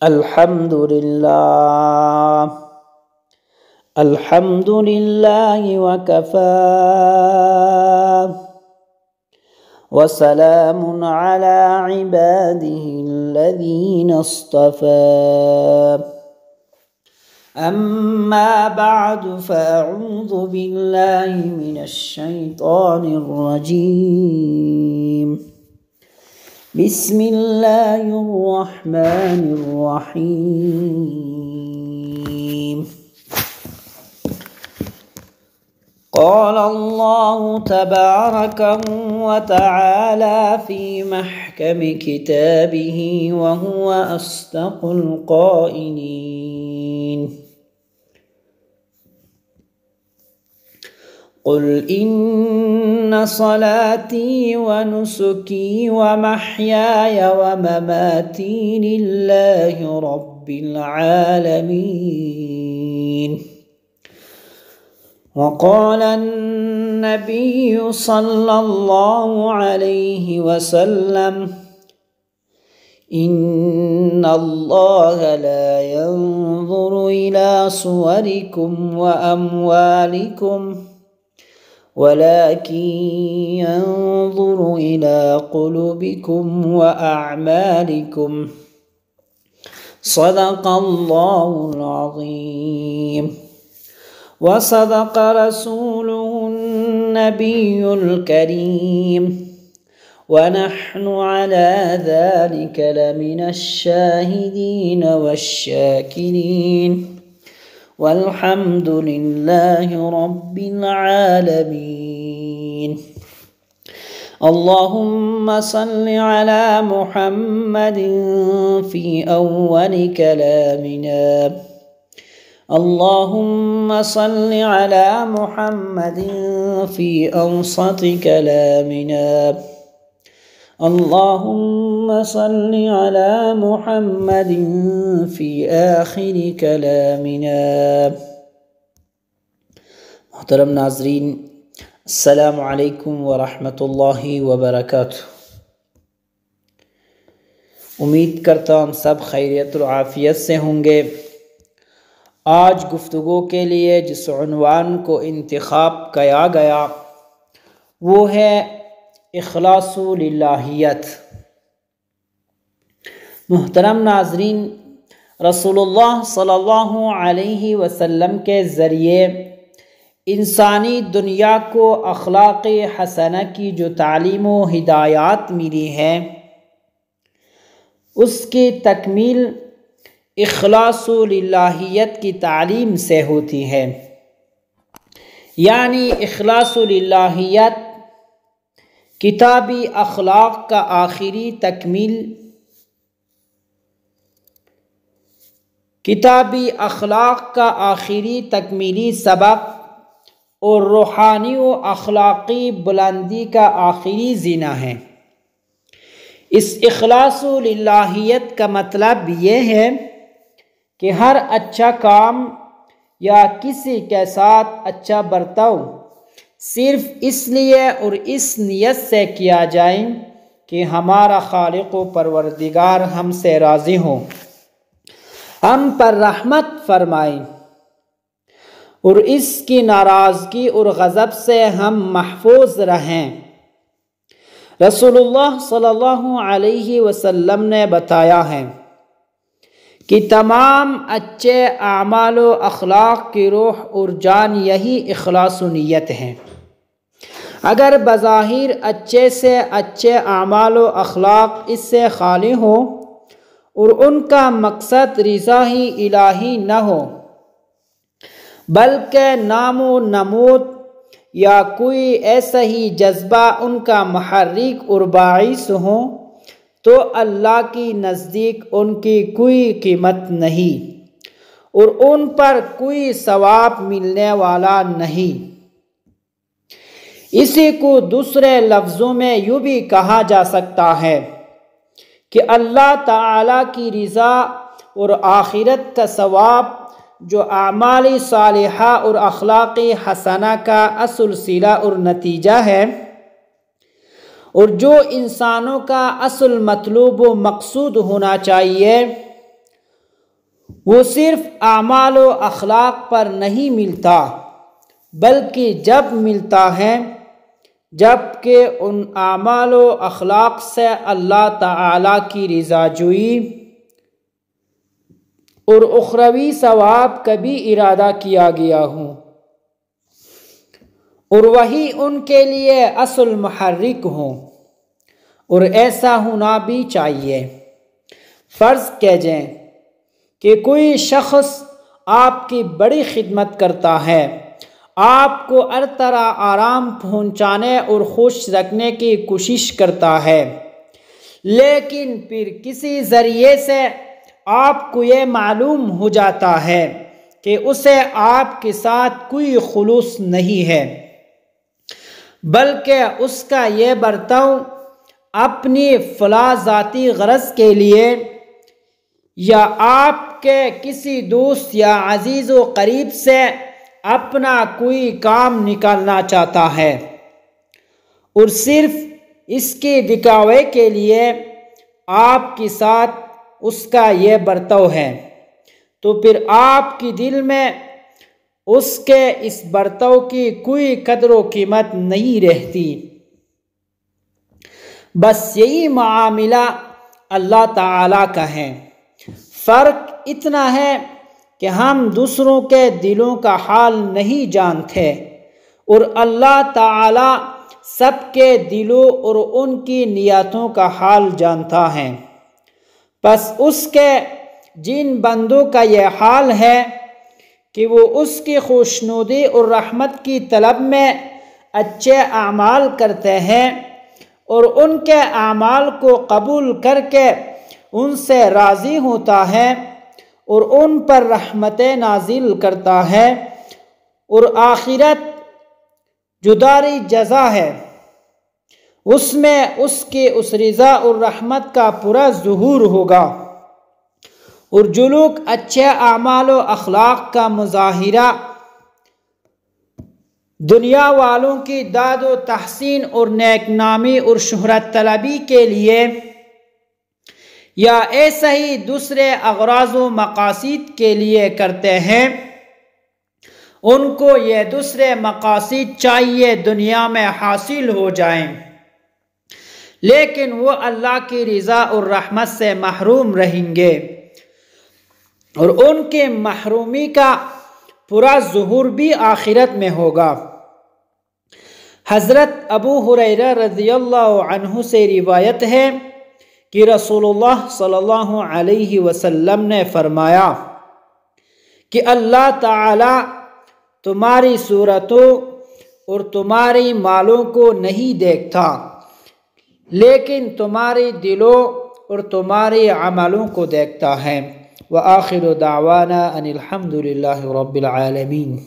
الحمد لله الحمد لله وكفى وسلام على عباده الذين اصطفى أما بعد فأعوذ بالله من الشيطان الرجيم بسم الله الرحمن الرحيم قال الله تبارك وتعالى في محكم كتابه وهو أصدق القائلين قل إن صلاتي ونسكي ومحياي ومماتي لله رب العالمين وقال النبي صلى الله عليه وسلم إن الله لا ينظر إلى صوركم وأموالكم ولكن ينظر إلى قلوبكم وأعمالكم صدق الله العظيم وصدق رسوله النبي الكريم ونحن على ذلك لمن الشاهدين والشاكرين والحمد لله رب العالمين اللهم صل على محمد في أول كلامنا اللهم صل على محمد في أوسط كلامنا اللهم صل على محمد في آخر كلامنا محترم ناظرین السلام علیکم ورحمۃ اللہ وبرکاتہ۔ امید کرتا ہوں سب خیریت و عافیت سے ہوں گے۔ آج گفتگو کے لیے جس عنوان کو انتخاب کیا گیا وہ ہے اخلاص للہیت۔ محترم ناظرین، رسول اللہ صلی اللہ علیہ وسلم کے ذریعے انسانی دنیا کو اخلاق حسنہ کی جو تعلیم و ہدایات ملی ہے اس کی تکمیل اخلاص للہیت کی تعلیم سے ہوتی ہے، یعنی اخلاص للہیت کتابی اخلاق کا آخری تکمیلی سبق اور روحانی و اخلاقی بلندی کا آخری زینہ ہے۔ اس اخلاص للہیت کا مطلب یہ ہے کہ ہر اچھا کام یا کسی کے ساتھ اچھا برتاؤ صرف اس لیے اور اس نیت سے کیا جائے کہ ہمارا خالق و پروردگار ہم سے راضی ہو، ہم پر رحمت فرمائے اور اس کی ناراضگی اور غضب سے ہم محفوظ رہیں۔ رسول اللہ صلی اللہ علیہ وسلم نے بتایا ہے کہ تمام اچھے اعمال و اخلاق کی روح اور جان یہی اخلاص و نیت ہے۔ اگر بظاہر اچھے سے اچھے اعمال و اخلاق اس سے خالی ہو اور ان کا مقصد رضا ہی الہی نہ ہو بلکہ نام و نمود یا کوئی ایسا ہی جذبہ ان کا محرک اور باعث ہو تو اللہ کی نزدیک ان کی کوئی قیمت نہیں اور ان پر کوئی ثواب ملنے والا نہیں۔ اسی کو دوسرے لفظوں میں یوں بھی کہا جا سکتا ہے کہ اللہ تعالیٰ کی رضا اور آخرت کا ثواب جو اعمال صالحہ اور اخلاق حسنہ کا اصل صلہ اور نتیجہ ہے اور جو انسانوں کا اصل مطلوب و مقصود ہونا چاہیے وہ صرف اعمال و اخلاق پر نہیں ملتا، بلکہ جب ملتا ہے جب کہ ان اعمال و اخلاق سے اللہ تعالیٰ کی رضا جوئی اور اخروی ثواب کا بھی ارادہ کیا گیا ہو، اور وہی ان کے لیے اصل محرک ہو، اور ایسا ہونا بھی چاہیے۔ فرض کیجئے کہ کوئی شخص آپ کی بڑی خدمت کرتا ہے، آپ کو ہر طرح آرام پہنچانے اور خوش رکھنے کی کوشش کرتا ہے، لیکن پھر کسی ذریعے سے آپ کو یہ معلوم ہو جاتا ہے کہ اسے آپ کے ساتھ کوئی خلوص نہیں ہے، بلکہ اس کا یہ برتاؤ اپنی فلاں ذاتی غرض کے لیے یا آپ کے کسی دوست یا عزیز و قریب سے اپنا کوئی کام نکالنا چاہتا ہے، اور صرف اس کے دکھاوے کے لیے آپ کے ساتھ اس کا یہ برتاؤ ہے، تو پھر آپ کے دل میں اس کے اس برتاؤ کی کوئی قدر و قیمت نہیں رہتی۔ بس یہی معاملہ اللہ تعالیٰ کا ہے۔ فرق اتنا ہے کہ ہم دوسروں کے دلوں کا حال نہیں جانتے، اور اللہ تعالیٰ سب کے دلوں اور ان کی نیتوں کا حال جانتا ہے۔ بس اس کے جن بندوں کا یہ حال ہے کہ وہ اس کی خوشنودی اور رحمت کی طلب میں اچھے اعمال کرتے ہیں اور ان کے اعمال کو قبول کر کے ان سے راضی ہوتا ہے اور ان پر رحمتیں نازل کرتا ہے، اور آخرت جداری جزا ہے، اس میں اس کی اس رضا اور رحمت کا پورا ظہور ہوگا، اور جو لوگ اچھے اعمال و اخلاق کا مظاہرہ دنیا والوں کی داد و تحسین اور نیک نامی اور شہرت طلبی کے لیے یا ایسا ہی دوسرے اغراض و مقاصد کے لیے کرتے ہیں، ان کو یہ دوسرے مقاصد چاہیے دنیا میں حاصل ہو جائیں، لیکن وہ اللہ کی رضا اور رحمت سے محروم رہیں گے، اور ان کے محرومی کا پورا ظہور بھی آخرت میں ہوگا۔ حضرت ابو ہریرہ رضی اللہ عنہ سے روایت ہے کہ رسول اللہ صلی اللہ علیہ وسلم نے فرمایا کہ اللہ تعالی تمہاری صورتوں اور تمہاری مالوں کو نہیں دیکھتا، لیکن تمہاری دلوں اور تمہاری عملوں کو دیکھتا ہے۔ وآخر دعوانا ان الحمد للہ رب العالمین۔